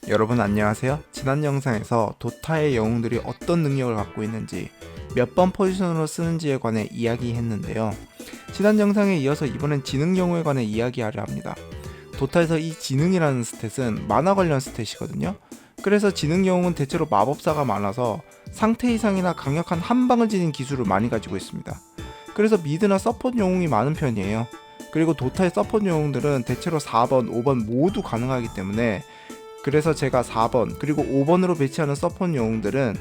여러분 안녕하세요. 지난 영상에서 도타의 영웅들이 어떤 능력을 갖고 있는지 몇 번 포지션으로 쓰는지에 관해 이야기했는데요. 지난 영상에 이어서 이번엔 지능 영웅에 관해 이야기하려 합니다. 도타에서 이 지능이라는 스탯은 만화 관련 스탯이거든요. 그래서 지능 영웅은 대체로 마법사가 많아서 상태 이상이나 강력한 한방을 지닌 기술을 많이 가지고 있습니다. 그래서 미드나 서폿 영웅이 많은 편이에요. 그리고 도타의 서폿 영웅들은 대체로 4번, 5번 모두 가능하기 때문에 그래서 제가 4번 그리고 5번으로 배치하는 서폿 영웅들은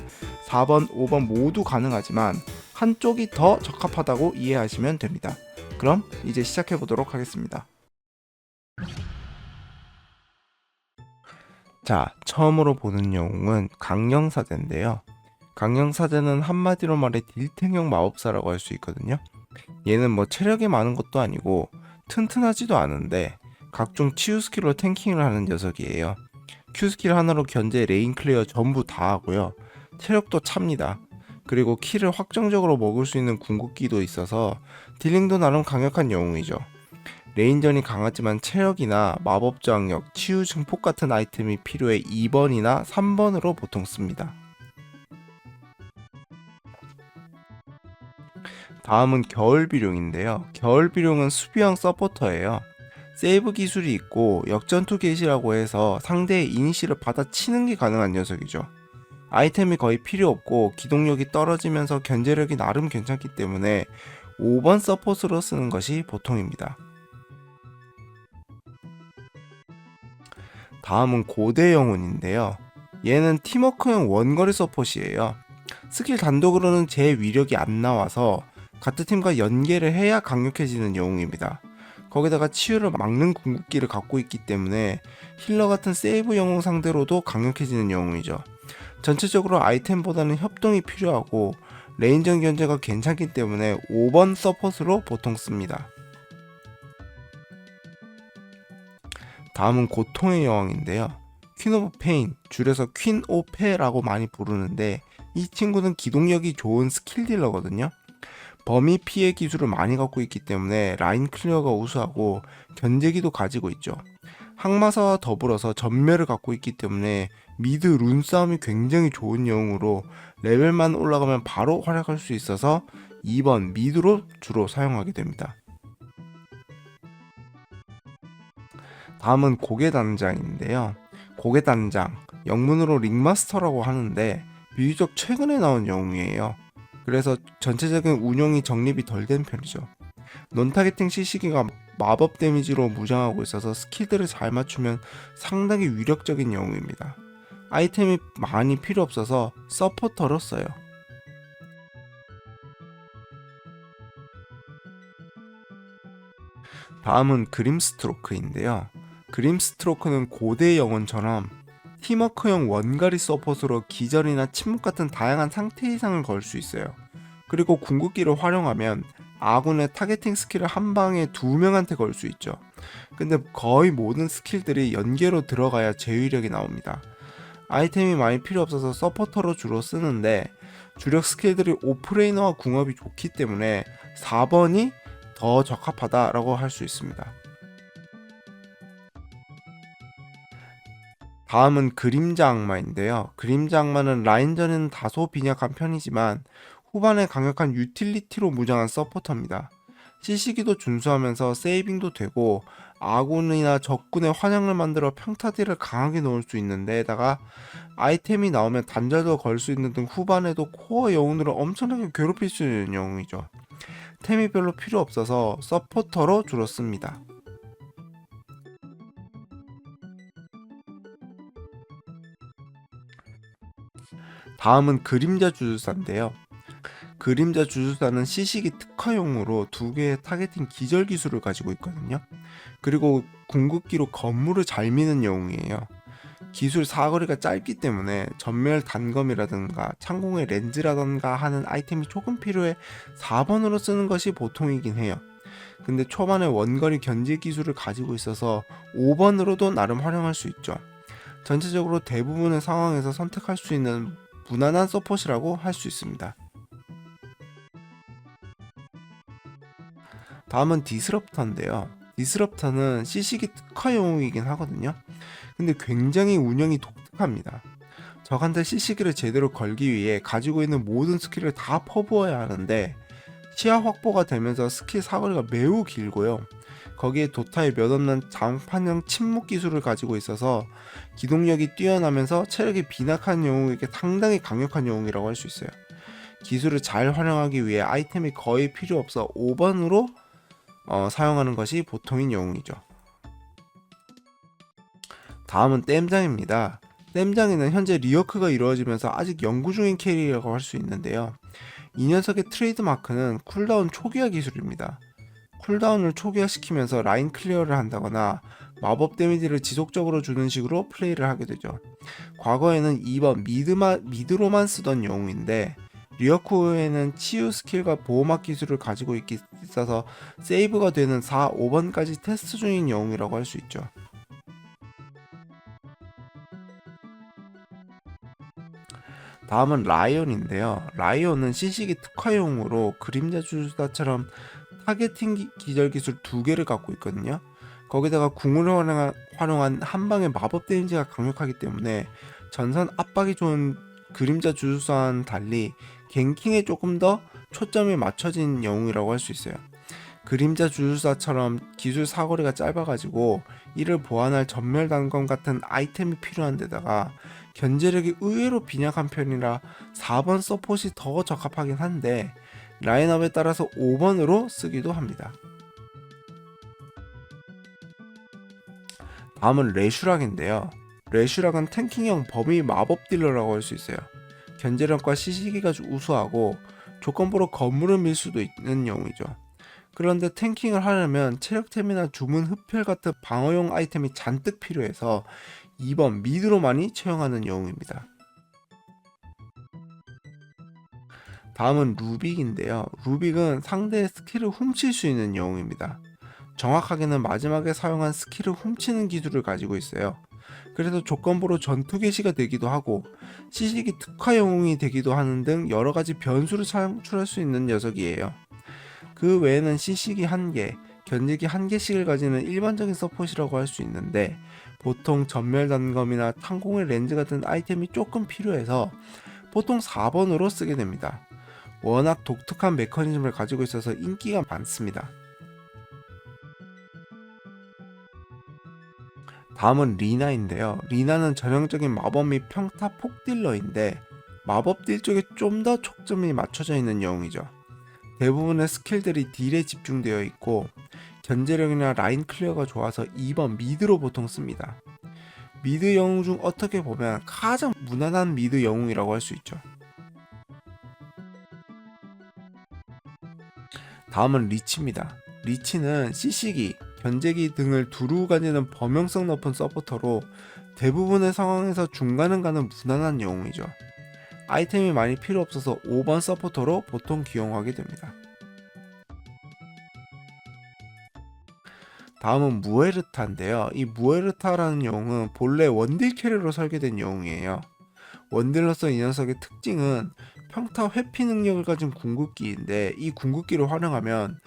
4번, 5번 모두 가능하지만 한쪽이 더 적합하다고 이해하시면 됩니다. 그럼 이제 시작해 보도록 하겠습니다. 자, 처음으로 보는 영웅은 강령사제인데요. 강령사제는 한마디로 말해 딜탱형 마법사라고 할 수 있거든요. 얘는 뭐 체력이 많은 것도 아니고 튼튼하지도 않은데 각종 치유 스킬로 탱킹을 하는 녀석이에요. Q 스킬 하나로 견제, 레인 클리어 전부 다 하고요. 체력도 찹니다. 그리고 키를 확정적으로 먹을 수 있는 궁극기도 있어서 딜링도 나름 강력한 영웅이죠. 레인전이 강하지만 체력이나 마법 저항력, 치유 증폭 같은 아이템이 필요해 2번이나 3번으로 보통 씁니다. 다음은 겨울비룡인데요. 겨울비룡은 수비형 서포터예요. 세이브 기술이 있고 역전투 게시라고 해서 상대의 이니시를 받아치는 게 가능한 녀석이죠. 아이템이 거의 필요 없고 기동력이 떨어지면서 견제력이 나름 괜찮기 때문에 5번 서폿으로 쓰는 것이 보통입니다. 다음은 고대 영혼인데요. 얘는 팀워크형 원거리 서폿이에요. 스킬 단독으로는 제 위력이 안 나와서 같은 팀과 연계를 해야 강력해지는 영웅입니다. 거기다가 치유를 막는 궁극기를 갖고 있기 때문에 힐러 같은 세이브 영웅 상대로도 강력해지는 영웅이죠. 전체적으로 아이템보다는 협동이 필요하고 레인전 견제가 괜찮기 때문에 5번 서폿으로 보통 씁니다. 다음은 고통의 여왕인데요. 퀸 오브 페인, 줄여서 퀸 오페라고 많이 부르는데 이 친구는 기동력이 좋은 스킬 딜러거든요. 범위 피해 기술을 많이 갖고 있기 때문에 라인 클리어가 우수하고 견제기도 가지고 있죠. 항마사와 더불어서 전멸을 갖고 있기 때문에 미드 룬 싸움이 굉장히 좋은 영웅으로 레벨만 올라가면 바로 활약할 수 있어서 2번 미드로 주로 사용하게 됩니다. 다음은 고개단장인데요. 고개단장, 영문으로 링마스터라고 하는데 비교적 최근에 나온 영웅이에요. 그래서 전체적인 운영이 정립이 덜 된 편이죠. 논타겟팅 CC기가 마법 데미지로 무장하고 있어서 스킬들을 잘 맞추면 상당히 위력적인 영웅입니다. 아이템이 많이 필요 없어서 서포터로 써요. 다음은 그림스트로크인데요. 그림스트로크는 고대 영혼처럼 팀워크형 원거리 서폿으로 기절이나 침묵 같은 다양한 상태 이상을 걸 수 있어요. 그리고 궁극기를 활용하면 아군의 타겟팅 스킬을 한 방에 2명한테 걸 수 있죠. 근데 거의 모든 스킬들이 연계로 들어가야 제위력이 나옵니다. 아이템이 많이 필요 없어서 서포터로 주로 쓰는데 주력 스킬들이 오프레이너와 궁합이 좋기 때문에 4번이 더 적합하다라고 할 수 있습니다. 다음은 그림자 악마인데요. 그림자 악마는 라인전에는 다소 빈약한 편이지만 후반에 강력한 유틸리티로 무장한 서포터입니다. CC기도 준수하면서 세이빙도 되고 아군이나 적군의 환영을 만들어 평타딜을 강하게 넣을 수 있는데다가 아이템이 나오면 단절도 걸 수 있는 등 후반에도 코어 영웅들을 엄청나게 괴롭힐 수 있는 영웅이죠. 템이 별로 필요 없어서 서포터로 주로 씁니다. 다음은 그림자 주술사인데요. 그림자 주술사는 시식이 특화용으로 2개의 타겟팅 기절 기술을 가지고 있거든요. 그리고 궁극기로 건물을 잘 미는 영웅이에요. 기술 사거리가 짧기 때문에 전멸 단검이라든가 창공의 렌즈라든가 하는 아이템이 조금 필요해 4번으로 쓰는 것이 보통이긴 해요. 근데 초반에 원거리 견제 기술을 가지고 있어서 5번으로도 나름 활용할 수 있죠. 전체적으로 대부분의 상황에서 선택할 수 있는 무난한 서폿이라고 할 수 있습니다. 다음은 디스럽터인데요. 디스럽터는 CC기 특화 영웅이긴 하거든요. 근데 굉장히 운영이 독특합니다. 적한테 CC기를 제대로 걸기 위해 가지고 있는 모든 스킬을 다 퍼부어야 하는데 시야 확보가 되면서 스킬 사거리가 매우 길고요. 거기에 도타의 몇 없는 장판형 침묵 기술을 가지고 있어서 기동력이 뛰어나면서 체력이 빈약한 영웅에게 상당히 강력한 영웅이라고 할 수 있어요. 기술을 잘 활용하기 위해 아이템이 거의 필요 없어 5번으로 사용하는 것이 보통인 영웅이죠. 다음은 땜장입니다. 땜장에는 현재 리워크가 이루어지면서 아직 연구 중인 캐릭이라고 할 수 있는데요. 이 녀석의 트레이드마크는 쿨다운 초기화 기술입니다. 쿨다운을 초기화시키면서 라인 클리어를 한다거나 마법 데미지를 지속적으로 주는 식으로 플레이를 하게 되죠. 과거에는 2번 미드로만 쓰던 영웅인데 리어크 후에는 치유 스킬과 보호막 기술을 가지고 있어서 세이브가 되는 4, 5번까지 테스트 중인 영웅이라고 할 수 있죠. 다음은 라이온인데요. 라이온은 CC기 특화용으로 그림자 주술사처럼 타겟팅 기절 기술 2개를 갖고 있거든요. 거기다가 궁을 활용한 한방의 마법 데미지가 강력하기 때문에 전선 압박이 좋은 그림자 주술사와는 달리 갱킹에 조금 더 초점이 맞춰진 영웅이라고 할 수 있어요. 그림자 주술사처럼 기술 사거리가 짧아가지고 이를 보완할 전멸 단검 같은 아이템이 필요한 데다가 견제력이 의외로 빈약한 편이라 4번 서폿이 더 적합하긴 한데 라인업에 따라서 5번으로 쓰기도 합니다. 다음은 레슈락인데요. 레슈락은 탱킹형 범위 마법 딜러라고 할 수 있어요. 견제력과 CC기가 우수하고 조건부로 건물을 밀 수도 있는 영웅이죠. 그런데 탱킹을 하려면 체력템이나 주문 흡혈 같은 방어용 아이템이 잔뜩 필요해서 2번 미드로 많이 채용하는 영웅입니다. 다음은 루빅인데요. 루빅은 상대의 스킬을 훔칠 수 있는 영웅입니다. 정확하게는 마지막에 사용한 스킬을 훔치는 기술을 가지고 있어요. 그래서 조건부로 전투 개시가 되기도 하고 CC기 특화 영웅이 되기도 하는 등 여러가지 변수를 창출할 수 있는 녀석이에요. 그 외에는 CC기 1개, 견제기 1개씩을 가지는 일반적인 서폿이라고 할 수 있는데 보통 전멸 단검이나 탄공의 렌즈 같은 아이템이 조금 필요해서 보통 4번으로 쓰게 됩니다. 워낙 독특한 메커니즘을 가지고 있어서 인기가 많습니다. 다음은 리나인데요. 리나는 전형적인 마법 및 평타 폭딜러인데 마법 딜 쪽에 좀 더 초점이 맞춰져 있는 영웅이죠. 대부분의 스킬들이 딜에 집중되어 있고 견제력이나 라인 클리어가 좋아서 2번 미드로 보통 씁니다. 미드 영웅 중 어떻게 보면 가장 무난한 미드 영웅이라고 할 수 있죠. 다음은 리치입니다. 리치는 CC기, 견제기 등을 두루 가지는 범용성 높은 서포터로 대부분의 상황에서 중간은 가는 무난한 영웅이죠. 아이템이 많이 필요 없어서 5번 서포터로 보통 기용하게 됩니다. 다음은 무에르타인데요. 이 무에르타라는 영웅은 본래 원딜 캐리로 설계된 영웅이에요. 원딜로서 이 녀석의 특징은 평타 회피 능력을 가진 궁극기인데 이 궁극기를 활용하면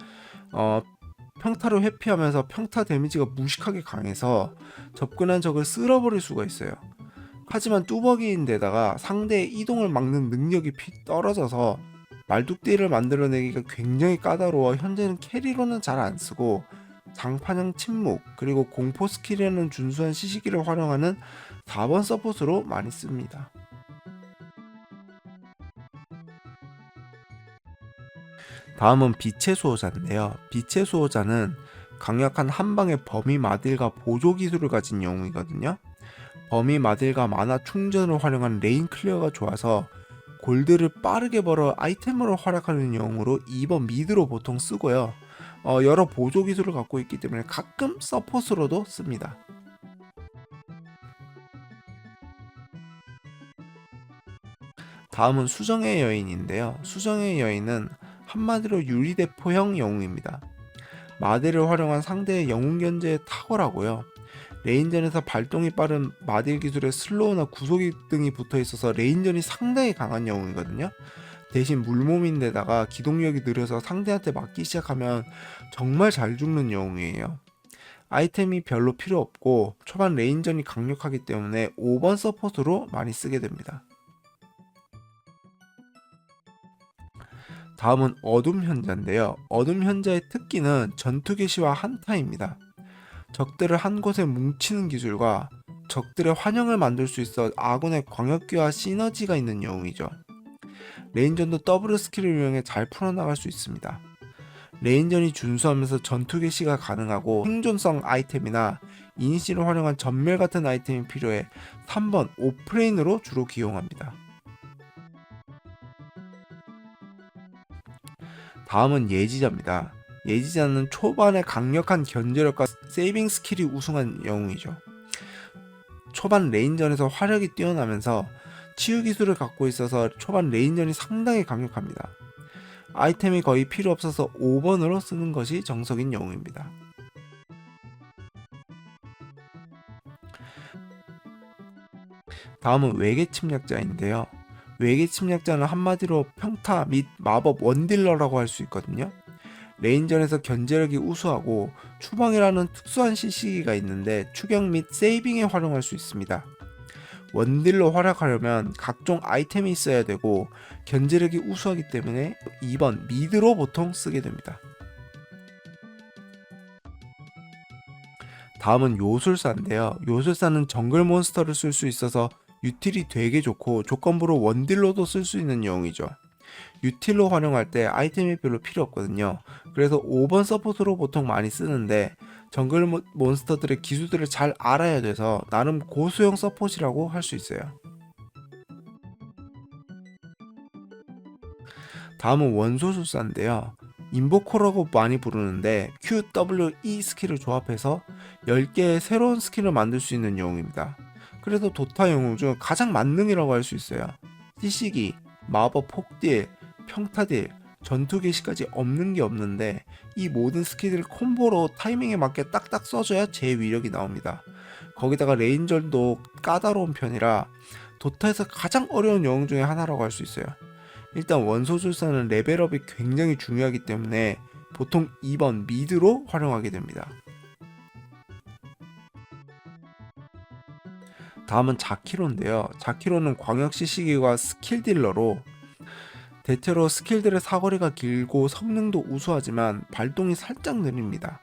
평타를 회피하면서 평타 데미지가 무식하게 강해서 접근한 적을 쓸어버릴 수가 있어요. 하지만 뚜벅이인데다가 상대의 이동을 막는 능력이 떨어져서 말뚝딜을 만들어내기가 굉장히 까다로워 현재는 캐리로는 잘 안쓰고 장판형 침묵 그리고 공포 스킬에는 준수한 시시기를 활용하는 4번 서폿으로 많이 씁니다. 다음은 빛의 수호자인데요. 빛의 수호자는 강력한 한방의 범위 마딜과 보조 기술을 가진 영웅이거든요. 범위 마딜과 마나 충전을 활용한 레인 클리어가 좋아서 골드를 빠르게 벌어 아이템으로 활약하는 영웅으로 2번 미드로 보통 쓰고요. 여러 보조 기술을 갖고 있기 때문에 가끔 서폿으로도 씁니다. 다음은 수정의 여인인데요. 수정의 여인은 한마디로 유리대포형 영웅입니다. 마딜을 활용한 상대의 영웅 견제에 탁월하고요. 레인전에서 발동이 빠른 마딜 기술에 슬로우나 구속이 등이 붙어 있어서 레인전이 상당히 강한 영웅이거든요. 대신 물몸인데다가 기동력이 느려서 상대한테 맞기 시작하면 정말 잘 죽는 영웅이에요. 아이템이 별로 필요 없고 초반 레인전이 강력하기 때문에 5번 서폿으로 많이 쓰게 됩니다. 다음은 어둠 현자인데요. 어둠 현자의 특기는 전투 개시와 한타입니다. 적들을 한 곳에 뭉치는 기술과 적들의 환영을 만들 수 있어 아군의 광역기와 시너지가 있는 영웅이죠. 레인전도 W 스킬을 이용해 잘 풀어나갈 수 있습니다. 레인전이 준수하면서 전투 개시가 가능하고 생존성 아이템이나 이니시를 활용한 전멸 같은 아이템이 필요해 3번 오프레인으로 주로 기용합니다. 다음은 예지자입니다. 예지자는 초반에 강력한 견제력과 세이빙 스킬이 우승한 영웅이죠. 초반 레인전에서 화력이 뛰어나면서 치유 기술을 갖고 있어서 초반 레인전이 상당히 강력합니다. 아이템이 거의 필요 없어서 5번으로 쓰는 것이 정석인 영웅입니다. 다음은 외계 침략자인데요. 외계 침략자는 한마디로 평타 및 마법 원딜러라고 할 수 있거든요. 레인전에서 견제력이 우수하고 추방이라는 특수한 CC기가 있는데 추격 및 세이빙에 활용할 수 있습니다. 원딜로 활약하려면 각종 아이템이 있어야 되고 견제력이 우수하기 때문에 2번 미드로 보통 쓰게 됩니다. 다음은 요술사인데요. 요술사는 정글 몬스터를 쓸 수 있어서 유틸이 되게 좋고 조건부로 원딜로도 쓸 수 있는 영웅이죠. 유틸로 활용할 때 아이템이 별로 필요 없거든요. 그래서 5번 서폿으로 보통 많이 쓰는데 정글 몬스터들의 기술들을 잘 알아야 돼서 나름 고수형 서폿이라고 할 수 있어요. 다음은 원소술사인데요. 인보코라고 많이 부르는데 Q, W, E 스킬을 조합해서 10개의 새로운 스킬을 만들 수 있는 영웅입니다. 그래서 도타 영웅 중 가장 만능이라고 할 수 있어요. CC기, 마법 폭딜, 평타딜, 전투 개시까지 없는 게 없는데 이 모든 스킬을 콤보로 타이밍에 맞게 딱딱 써줘야 제 위력이 나옵니다. 거기다가 레인전도 까다로운 편이라 도타에서 가장 어려운 영웅 중에 하나라고 할 수 있어요. 일단 원소술사는 레벨업이 굉장히 중요하기 때문에 보통 2번 미드로 활용하게 됩니다. 다음은 자키로인데요. 자키로는 광역 CC기와 스킬 딜러로 대체로 스킬들의 사거리가 길고 성능도 우수하지만 발동이 살짝 느립니다.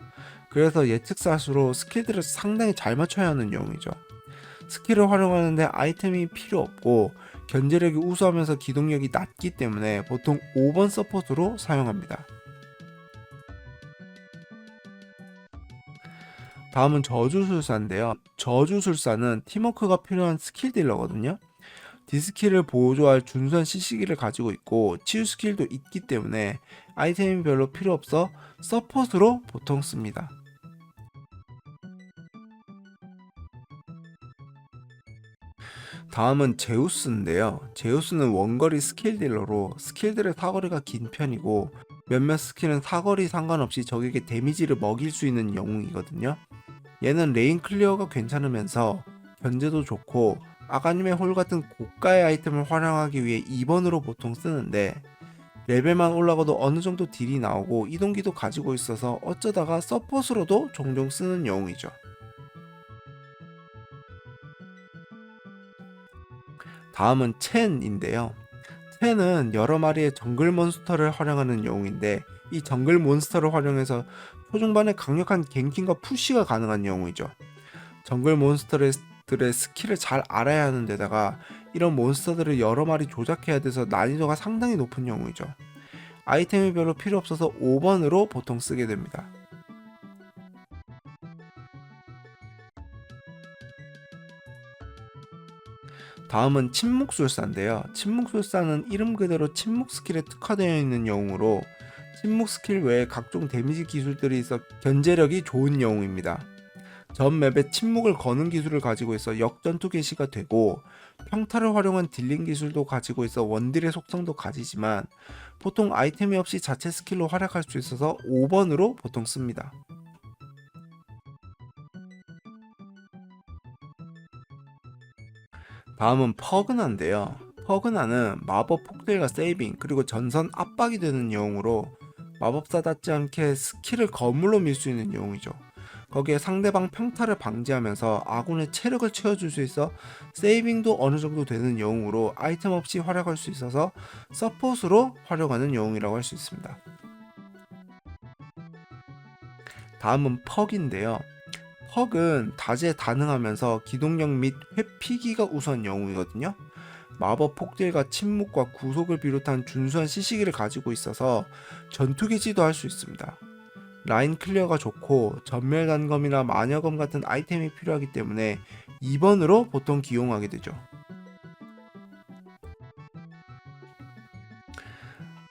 그래서 예측사수로 스킬들을 상당히 잘 맞춰야 하는 영웅이죠. 스킬을 활용하는데 아이템이 필요 없고 견제력이 우수하면서 기동력이 낮기 때문에 보통 5번 서폿으로 사용합니다. 다음은 저주술사인데요. 저주술사는 팀워크가 필요한 스킬 딜러거든요. 디스킬을 보조할 준수한 CC기를 가지고 있고 치유 스킬도 있기 때문에 아이템이 별로 필요 없어 서폿으로 보통 씁니다. 다음은 제우스인데요. 제우스는 원거리 스킬 딜러로 스킬들의 사거리가 긴 편이고 몇몇 스킬은 사거리 상관없이 적에게 데미지를 먹일 수 있는 영웅이거든요. 얘는 레인 클리어가 괜찮으면서 견제도 좋고 아가님의 홀 같은 고가의 아이템을 활용하기 위해 2번으로 보통 쓰는데 레벨만 올라가도 어느 정도 딜이 나오고 이동기도 가지고 있어서 어쩌다가 서폿으로도 종종 쓰는 영웅이죠. 다음은 첸인데요. 첸은 여러 마리의 정글 몬스터를 활용하는 영웅인데 이 정글 몬스터를 활용해서 초중반에 강력한 갱킹과 푸시가 가능한 영웅이죠. 정글 몬스터들의 스킬을 잘 알아야 하는 데다가 이런 몬스터들을 여러 마리 조작해야 돼서 난이도가 상당히 높은 영웅이죠. 아이템이 별로 필요 없어서 5번으로 보통 쓰게 됩니다. 다음은 침묵술사인데요. 침묵술사는 이름 그대로 침묵 스킬에 특화되어 있는 영웅으로 침묵 스킬 외에 각종 데미지 기술들이 있어 견제력이 좋은 영웅입니다. 전 맵에 침묵을 거는 기술을 가지고 있어 역전투 개시가 되고 평타를 활용한 딜링 기술도 가지고 있어 원딜의 속성도 가지지만 보통 아이템이 없이 자체 스킬로 활약할 수 있어서 5번으로 보통 씁니다. 다음은 퍼그나인데요. 퍼그나는 마법 폭딜과 세이빙 그리고 전선 압박이 되는 영웅으로 마법사답지 않게 스킬을 거물로 밀 수 있는 영웅이죠. 거기에 상대방 평타를 방지하면서 아군의 체력을 채워줄 수 있어 세이빙도 어느 정도 되는 영웅으로 아이템 없이 활약할 수 있어서 서폿으로 활용하는 영웅이라고 할 수 있습니다. 다음은 퍽인데요. 퍽은 다재다능하면서 기동력 및 회피기가 우수한 영웅이거든요. 마법 폭딜과 침묵과 구속을 비롯한 준수한 CC기를 가지고 있어서 전투기지도 할 수 있습니다. 라인 클리어가 좋고 전멸 단검이나 마녀검 같은 아이템이 필요하기 때문에 2번으로 보통 기용하게 되죠.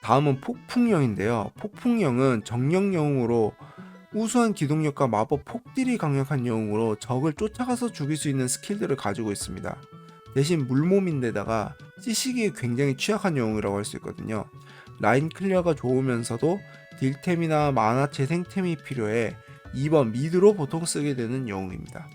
다음은 폭풍령인데요. 폭풍령은 정령 영웅으로 우수한 기동력과 마법 폭딜이 강력한 영웅으로 적을 쫓아가서 죽일 수 있는 스킬들을 가지고 있습니다. 대신 물몸인데다가 CC기에 굉장히 취약한 영웅이라고 할 수 있거든요. 라인 클리어가 좋으면서도 딜템이나 마나 재생템이 필요해 2번 미드로 보통 쓰게 되는 영웅입니다.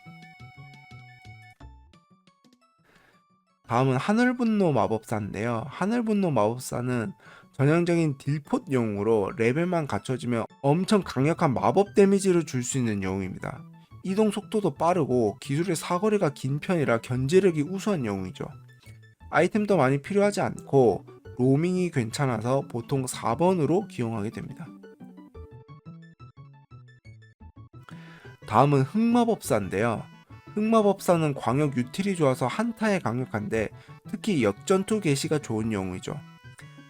다음은 하늘분노 마법사인데요. 하늘분노 마법사는 전형적인 딜폿 영웅으로 레벨만 갖춰지면 엄청 강력한 마법 데미지를 줄 수 있는 영웅입니다. 이동 속도도 빠르고 기술의 사거리가 긴 편이라 견제력이 우수한 영웅이죠. 아이템도 많이 필요하지 않고 로밍이 괜찮아서 보통 4번으로 기용하게 됩니다. 다음은 흑마법사인데요. 흑마법사는 광역 유틸이 좋아서 한타에 강력한데 특히 역전투 개시가 좋은 영웅이죠.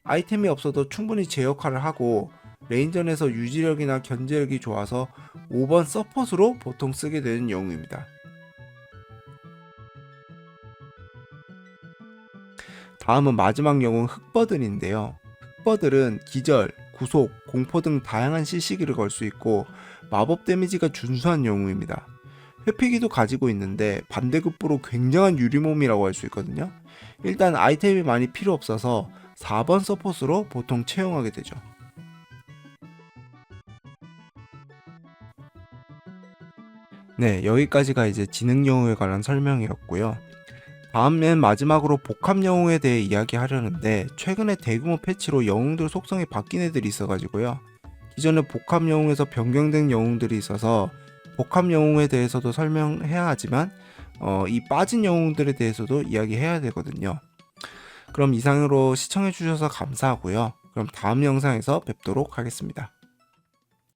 아이템이 없어도 충분히 제 역할을 하고 레인전에서 유지력이나 견제력이 좋아서 5번 서폿으로 보통 쓰게 되는 영웅입니다. 다음은 마지막 영웅 흑버들인데요. 흑버들은 기절, 구속, 공포 등 다양한 CC기를 걸 수 있고 마법 데미지가 준수한 영웅입니다. 회피기도 가지고 있는데 반대급부로 굉장한 유리몸이라고 할 수 있거든요. 일단 아이템이 많이 필요 없어서 4번 서폿으로 보통 채용하게 되죠. 네, 여기까지가 이제 지능 영웅에 관한 설명이었고요. 다음엔 마지막으로 복합 영웅에 대해 이야기하려는데 최근에 대규모 패치로 영웅들 속성이 바뀐 애들이 있어가지고요. 기존에 복합 영웅에서 변경된 영웅들이 있어서 복합 영웅에 대해서도 설명해야 하지만 이 빠진 영웅들에 대해서도 이야기해야 되거든요. 그럼 이상으로 시청해주셔서 감사하고요. 그럼 다음 영상에서 뵙도록 하겠습니다.